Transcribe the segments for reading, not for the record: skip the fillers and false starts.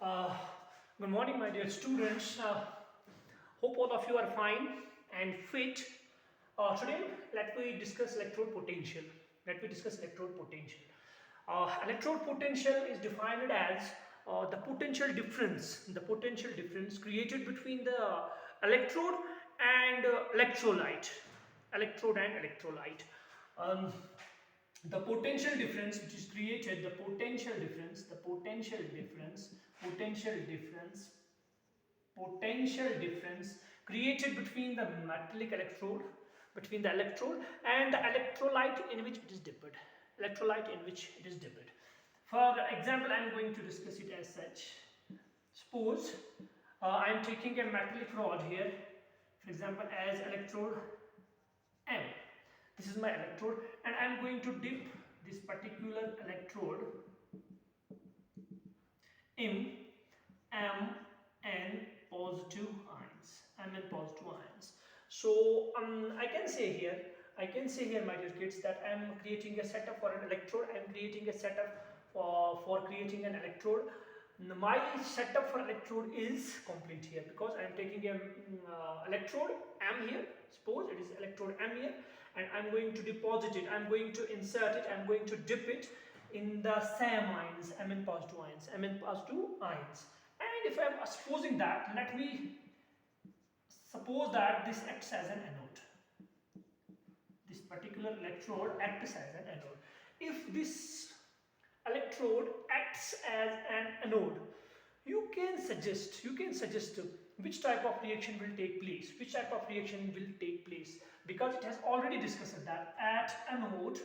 Uh, Good morning, my dear students. Hope all of you are fine and fit. Today, let me discuss electrode potential. Let me discuss electrode potential. Electrode potential is defined as the potential difference created between the electrode and electrolyte. Um, the potential difference which is created, potential difference potential difference created between the metallic electrode between the electrode and the electrolyte in which it is dipped. For example, I am going to discuss it as such. Suppose I am taking a metallic rod here, for example, as electrode M. This is my electrode, and I am going to dip this particular electrode in Mn positive ions. So I can say here, my dear kids, that I am creating a setup for an electrode. I am creating a setup for creating an electrode. My setup for electrode is complete here because I am taking a electrode M here. Suppose it is electrode M here, and I am going to deposit it. I am going to insert it. I am going to dip it in the same ions, Mn positive ions. And if I am supposing that, let me suppose that this acts as an anode. This particular electrode acts as an anode. If this electrode acts as an anode, you can suggest which type of reaction will take place. Because it has already discussed that at anode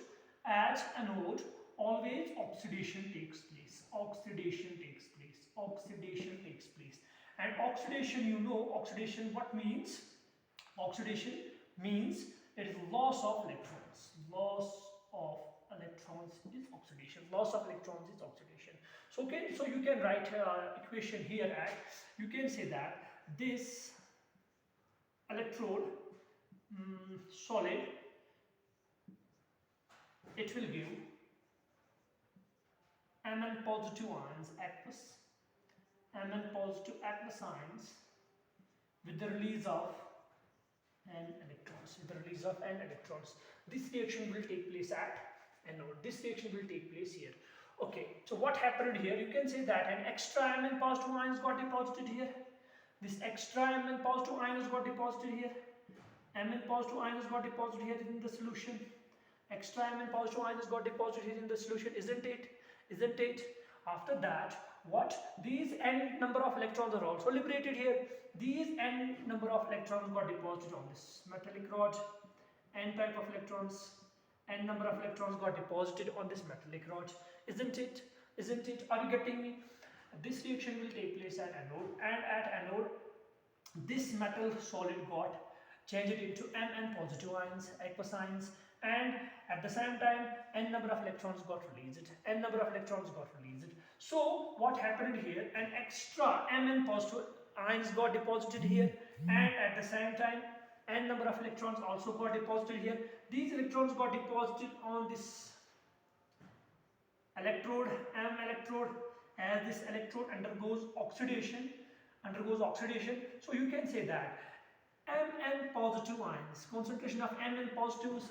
always oxidation takes place. And oxidation, you know, oxidation what means? Oxidation means it is loss of electrons. Loss of electrons is oxidation. So you can write equation here at, you can say that this electrode solid, it will give Mn positive ions ions with the release of n electrons. This reaction will take place at anode. This reaction will take place here. Okay, so what happened here? You can say that an extra Mn positive ions got deposited here. This extra Mn positive ions got deposited here. Mn positive ions got deposited here in the solution. Extra Mn positive ions got deposited here in the solution, isn't it? After that, what? These n number of electrons are also liberated here. These n number of electrons got deposited on this metallic rod. N type of electrons, n number of electrons got deposited on this metallic rod. Isn't it? Are you getting me? This reaction will take place at anode, and at anode, this metal solid got changed into Mn positive ions, aqueous ions, and at the same time n number of electrons got released. So what happened here? An extra Mn positive ions got deposited here, and at the same time n number of electrons also got deposited here. These electrons got deposited on this electrode, M electrode, as this electrode undergoes oxidation. So you can say that Mn positive ions, concentration of Mn positive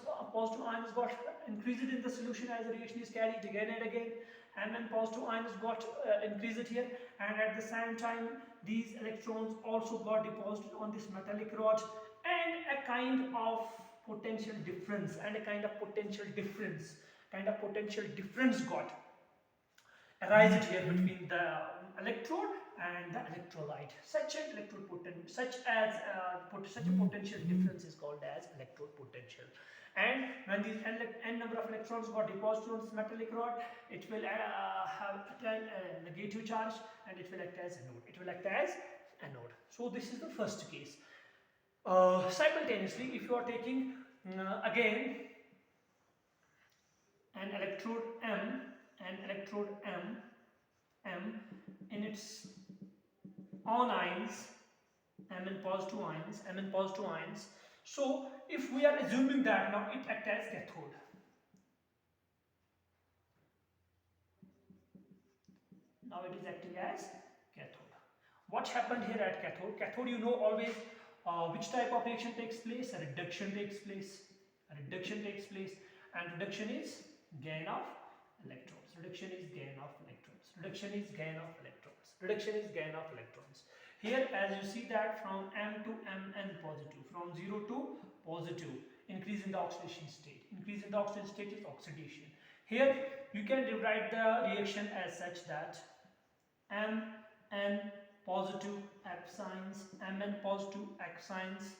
ions got increased in the solution as the reaction is carried again and again. Mn positive ions got increased here, and at the same time these electrons also got deposited on this metallic rod, and a kind of potential difference got arised here between the electrode and the electrolyte. Such a potential difference is called as electrode potential. And when these n number of electrons got deposited on this metallic rod, it will have a negative charge, and it will act as anode. So this is the first case. Simultaneously, if you are taking again an electrode M in its own ions, Mn positive ions. So if we are assuming that now it acts as cathode, now it is acting as cathode. What happened here at cathode? Cathode, you know always which type of reaction takes place? A reduction takes place. A reduction takes place, and reduction is gain of electrons. Reduction is gain of electrons. Reduction is gain of electrons. Reduction is gain of electrons. Here, as you see that from M to Mn positive, from 0 to positive, increase in the oxidation state. Increase in the oxidation state is oxidation. Here, you can rewrite the reaction as such that Mn positive axions, Mn positive axions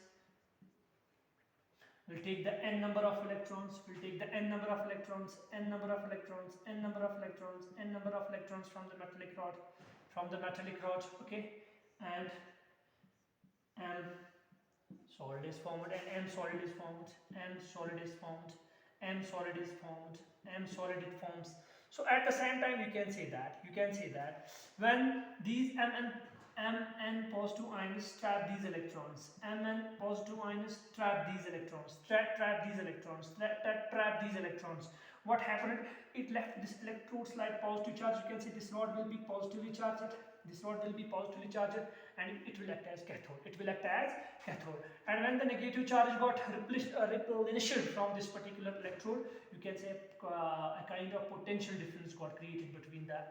will take the n number of electrons, will take the n number of electrons, n number of electrons, n number of electrons, n number of electrons from the metallic rod, okay, and M solid is formed, and M solid is formed, M solid is formed, M solid is formed, M solid it forms. So at the same time you can say that when these Mn positive ions trap these electrons, Mn positive ions trap these electrons, trap these electrons, trap these electrons. What happened? It left this electrode slight positive charge. You can see this rod will be positively charged. This rod will be positively charged, and it will act as cathode. It will act as cathode. And when the negative charge got replenished from this particular electrode, you can say a kind of potential difference got created between the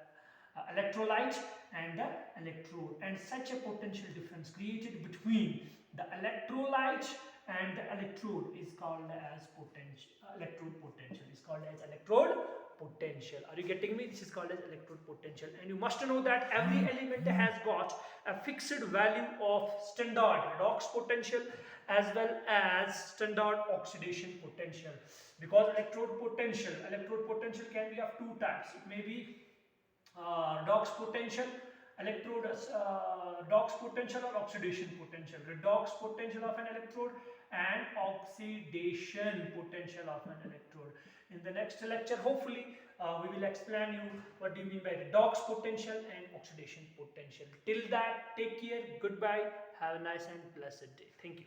electrolyte and the electrode, and such a potential difference created between the electrolyte and the electrode is called as potential. Electrode potential is called as electrode potential. Are you getting me? This is called as electrode potential, and you must know that every element has got a fixed value of standard redox potential as well as standard oxidation potential, because electrode potential can be of two types. It may be redox potential, redox potential or oxidation potential. Redox potential of an electrode and oxidation potential of an electrode. In the next lecture, hopefully, we will explain you what do you mean by redox potential and oxidation potential. Till that, take care, goodbye, have a nice and blessed day. Thank you.